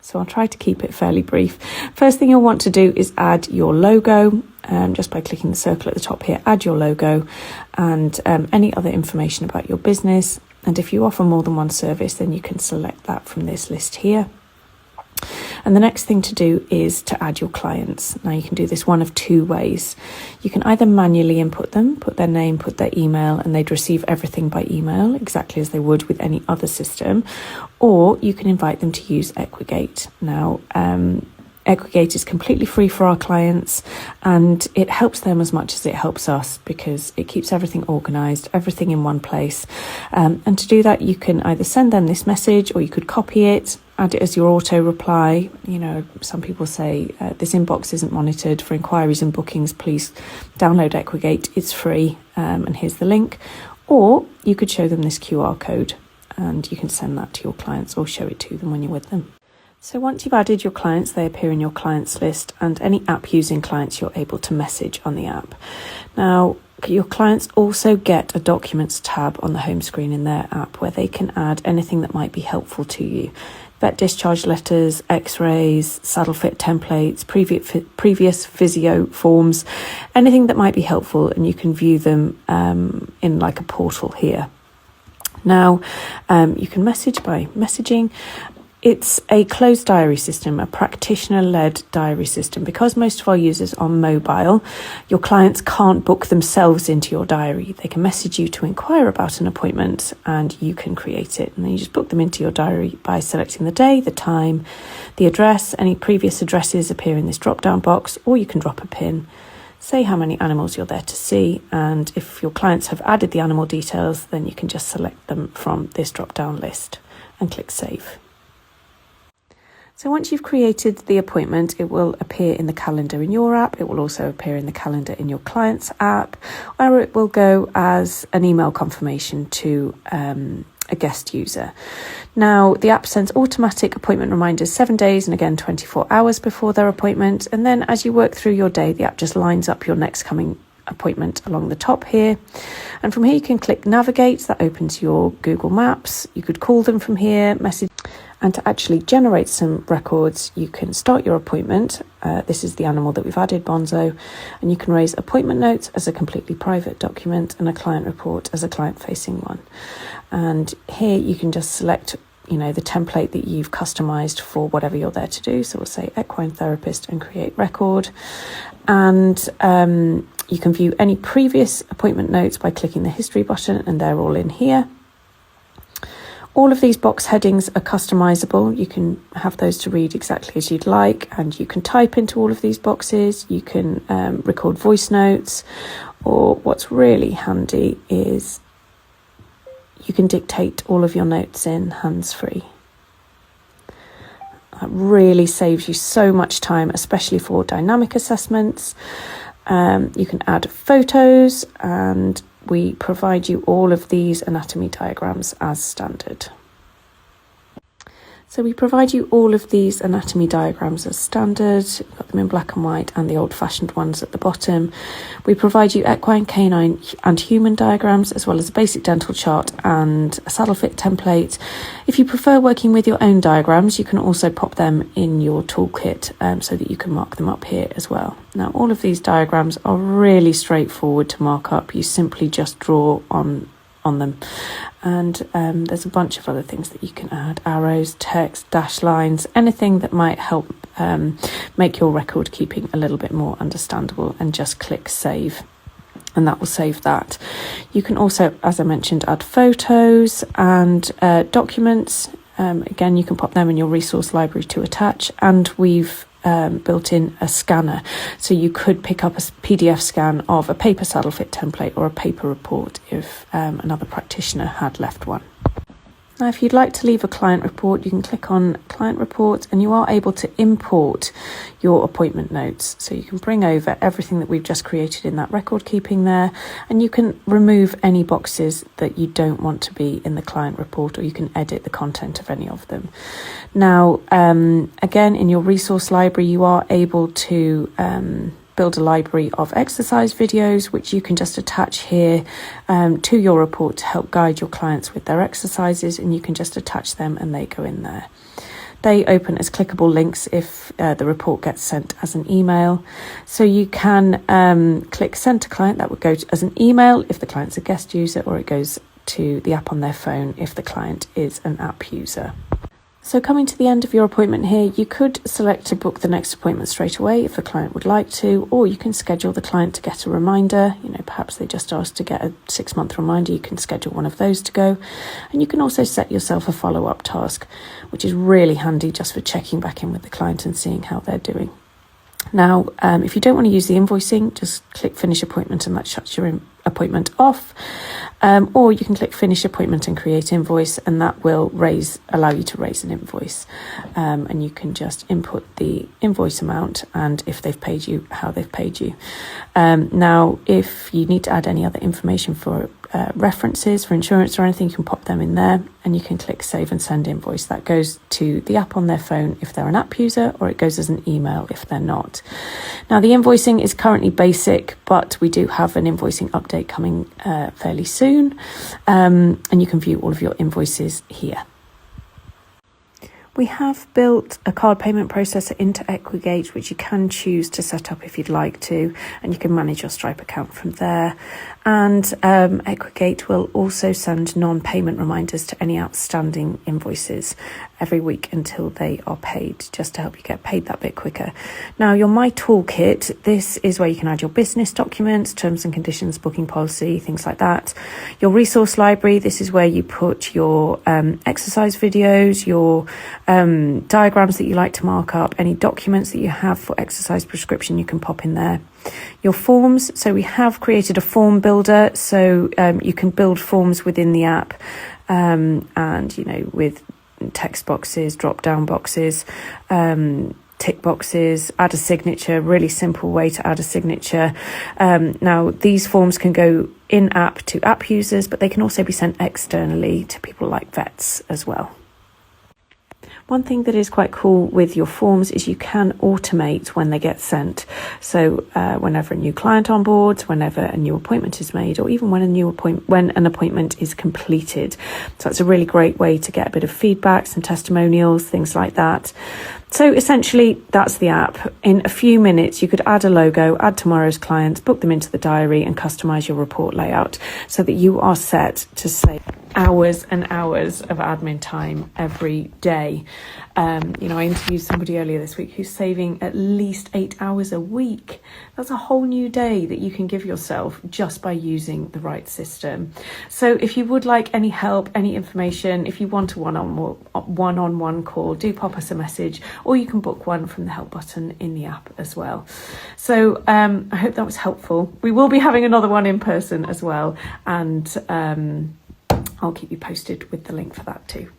So I'll try to keep it fairly brief. First thing you'll want to do is add your logo, just by clicking the circle at the top here, add your logo and any other information about your business. And if you offer more than one service, then you can select that from this list here. And the next thing to do is to add your clients. Now you can do this one of two ways. You can either manually input them, put their name, put their email, and they'd receive everything by email, exactly as they would with any other system, or you can invite them to use Equigate. Now, Equigate is completely free for our clients, and it helps them as much as it helps us because it keeps everything organised, everything in one place. And to do that, you can either send them this message or you could copy it, add it as your auto reply. You know, some people say this inbox isn't monitored. For inquiries and bookings, please download Equigate. It's free, and here's the link. Or you could show them this QR code and you can send that to your clients or show it to them when you're with them. So once you've added your clients, they appear in your clients list, and any app using clients you're able to message on the app. Now, your clients also get a documents tab on the home screen in their app where they can add anything that might be helpful to you. Vet discharge letters, x-rays, saddle fit templates, previous physio forms, anything that might be helpful, and you can view them in like a portal here. Now, you can message by messaging. It's a closed diary system, a practitioner-led diary system. Because most of our users are mobile, your clients can't book themselves into your diary. They can message you to inquire about an appointment and you can create it. And then you just book them into your diary by selecting the day, the time, the address. Any previous addresses appear in this drop-down box, or you can drop a pin, say how many animals you're there to see. And if your clients have added the animal details, then you can just select them from this drop-down list and click Save. So once you've created the appointment, it will appear in the calendar in your app. It will also appear in the calendar in your client's app, or it will go as an email confirmation to a guest user. Now, the app sends automatic appointment reminders 7 days and again 24 hours before their appointment. And then as you work through your day, the app just lines up your next coming appointment along the top here. And from here you can click Navigate. That opens your Google Maps. You could call them from here, message. And to actually generate some records, you can start your appointment. This is the animal that we've added, Bonzo. And you can raise appointment notes as a completely private document and a client report as a client-facing one. And here you can just select, you know, the template that you've customized for whatever you're there to do. So we'll say equine therapist and create record. And you can view any previous appointment notes by clicking the history button, and they're all in here. All of these box headings are customizable. You can have those to read exactly as you'd like, and you can type into all of these boxes. You can record voice notes, or what's really handy is you can dictate all of your notes in hands-free. That really saves you so much time, especially for dynamic assessments. You can add photos, and we provide you all of these anatomy diagrams as standard. So we provide you all of these anatomy diagrams as standard. We've got them in black and white and the old-fashioned ones at the bottom. We provide you equine, canine and human diagrams, as well as a basic dental chart and a saddle fit template. If you prefer working with your own diagrams, you can also pop them in your toolkit so that you can mark them up here as well. Now, all of these diagrams are really straightforward to mark up. You simply just draw on them. And there's a bunch of other things that you can add: arrows, text, dash lines, anything that might help make your record keeping a little bit more understandable. And just click Save, and that will save that. You can also, as I mentioned, add photos and documents. Again, you can pop them in your resource library to attach, and we've built in a scanner, so you could pick up a PDF scan of a paper saddle fit template or a paper report if another practitioner had left one. Now, if you'd like to leave a client report, you can click on Client Report, and you are able to import your appointment notes. So you can bring over everything that we've just created in that record keeping there, and you can remove any boxes that you don't want to be in the client report, or you can edit the content of any of them. Now, again, in your resource library, you are able to build a library of exercise videos, which you can just attach here to your report to help guide your clients with their exercises, and you can just attach them and they go in there. They open as clickable links if the report gets sent as an email. So you can click send to client. That would go as an email if the client's a guest user, or it goes to the app on their phone if the client is an app user. So coming to the end of your appointment here, you could select to book the next appointment straight away if the client would like to, or you can schedule the client to get a reminder. Perhaps they just asked to get a 6-month reminder. You can schedule one of those to go. And you can also set yourself a follow-up task, which is really handy just for checking back in with the client and seeing how they're doing. Now, if you don't want to use the invoicing, just click finish appointment and that shuts your appointment off. Or you can click finish appointment and create invoice, and that will allow you to raise an invoice. And you can just input the invoice amount and if they've paid you, how they've paid you. Now, if you need to add any other information for references for insurance or anything, you can pop them in there, and you can click save and send invoice. That goes to the app on their phone if they're an app user, or it goes as an email if they're not. Now, the invoicing is currently basic, but we do have an invoicing update coming fairly soon, and you can view all of your invoices here. We have built a card payment processor into Equigate, which you can choose to set up if you'd like to, and you can manage your Stripe account from there. And Equigate will also send non-payment reminders to any outstanding invoices every week until they are paid, just to help you get paid that bit quicker. Now, your My Toolkit, this is where you can add your business documents, terms and conditions, booking policy, things like that. Your resource library, this is where you put your exercise videos, your diagrams that you like to mark up, any documents that you have for exercise prescription, you can pop in there. Your forms, so we have created a form builder, so you can build forms within the app, and with text boxes, drop down boxes, tick boxes, add a signature, really simple way to add a signature. Now, these forms can go in app to app users, but they can also be sent externally to people like vets as well. One thing that is quite cool with your forms is you can automate when they get sent. So whenever a new client onboards, whenever a new appointment is made, or even when an appointment is completed. So it's a really great way to get a bit of feedback, some testimonials, things like that. So essentially, that's the app. In a few minutes, you could add a logo, add tomorrow's clients, book them into the diary, and customize your report layout so that you are set to save hours and hours of admin time every day. I interviewed somebody earlier this week who's saving at least 8 hours a week. That's a whole new day that you can give yourself just by using the right system. So if you would like any help, any information, if you want a one-on-one call, do pop us a message, or you can book one from the help button in the app as well. So I hope that was helpful. We will be having another one in person as well, and I'll keep you posted with the link for that too.